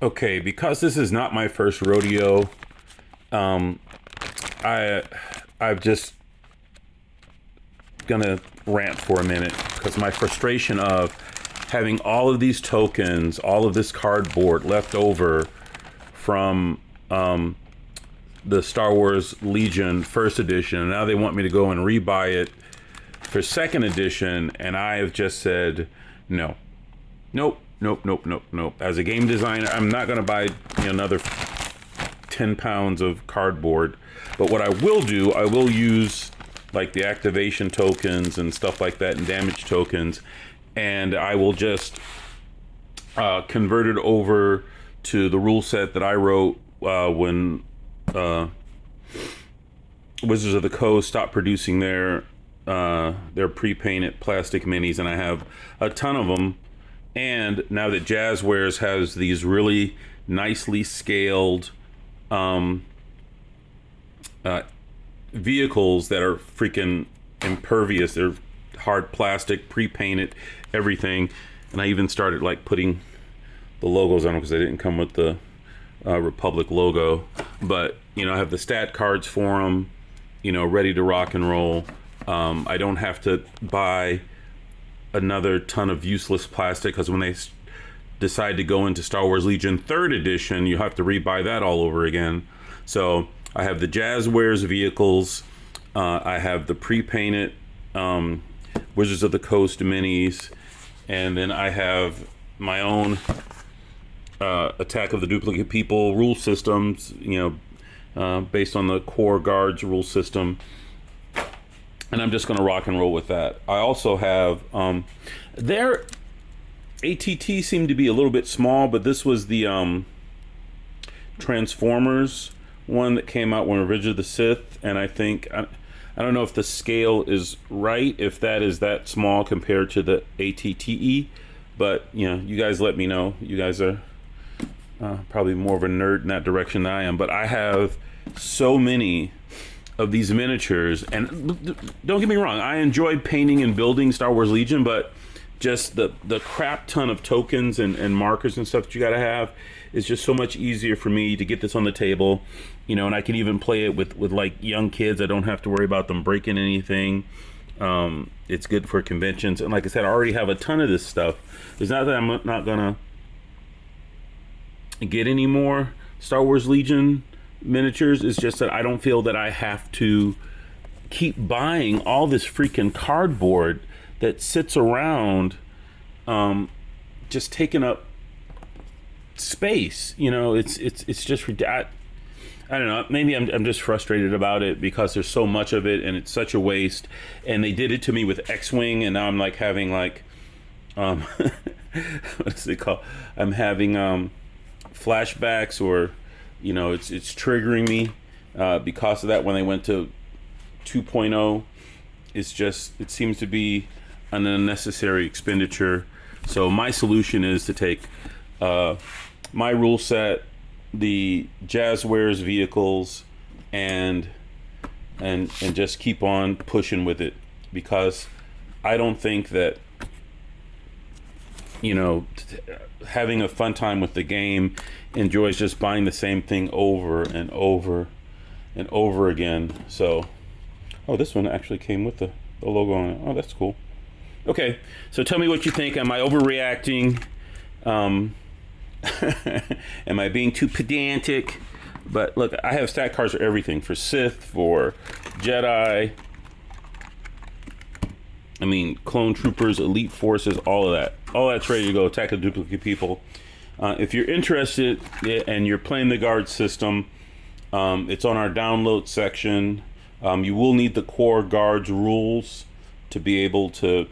Okay, because this is not my first rodeo, um, I I've just gonna rant for a minute because my frustration of having all of these tokens, all of this cardboard left over from the Star Wars Legion first edition, and now they want me to go and rebuy it for second edition, and I have just said no. Nope, nope, nope, nope, nope. As a game designer, I'm not going to buy another 10 pounds of cardboard. But what I will do, I will use like the activation tokens and stuff like that and damage tokens. And I will just convert it over to the rule set that I wrote when Wizards of the Coast stopped producing their pre-painted plastic minis. And I have a ton of them. And now that Jazzwares has these really nicely scaled vehicles that are freaking impervious, they're hard plastic, pre-painted, everything. And I even started like putting the logos on them because they didn't come with the Republic logo. But I have the stat cards for them, ready to rock and roll. I don't have to buy another ton of useless plastic because when they decide to go into Star Wars Legion 3rd edition, you have to rebuy that all over again. So I have the Jazzwares vehicles, I have the pre-painted Wizards of the Coast minis, and then I have my own Attack of the Duplicate People rule systems, based on the core guards rule system. And I'm just going to rock and roll with that. I also have their ATT seemed to be a little bit small, but this was the Transformers one that came out when Revenge of the Sith, and I think I don't know if the scale is right, if that is that small compared to the ATTE, but you guys let me know. You guys are probably more of a nerd in that direction than I am, but I have so many of these miniatures, and don't get me wrong, I enjoy painting and building Star Wars Legion, but just the crap ton of tokens and markers and stuff that you gotta have is just so much easier for me to get this on the table, and I can even play it with like young kids. I don't have to worry about them breaking anything. It's good for conventions, and like I said, I already have a ton of this stuff. It's not that I'm not gonna get any more Star Wars Legion miniatures. It's just that I don't feel that I have to keep buying all this freaking cardboard that sits around just taking up space. It's just I don't know, maybe I'm just frustrated about it because there's so much of it and it's such a waste. And they did it to me with X-Wing, and now I'm like having like what is it called, I'm having flashbacks, or it's triggering me because of that. When they went to 2.0, it seems to be an unnecessary expenditure. So my solution is to take my rule set, the Jazzwares vehicles, and just keep on pushing with it, because I don't think that having a fun time with the game enjoys just buying the same thing over and over and over again. So, this one actually came with the logo on it. Oh, that's cool. Okay, so tell me what you think. Am I overreacting? Am I being too pedantic? But look, I have stat cards for everything, for Sith, for Jedi, clone troopers, elite forces, all of that. All that's ready to go. Attack of Duplicate People. If you're interested and you're playing the guard system, it's on our download section. You will need the core guards rules to be able to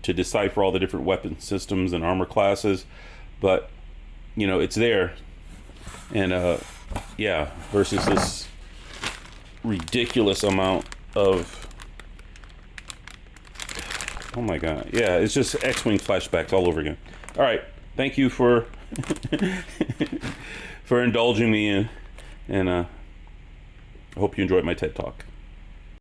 decipher all the different weapon systems and armor classes. But it's there. And versus this ridiculous amount of, oh my god, yeah, it's just X-Wing flashbacks all over again. All right, thank you for for indulging me, and I hope you enjoyed my TED Talk.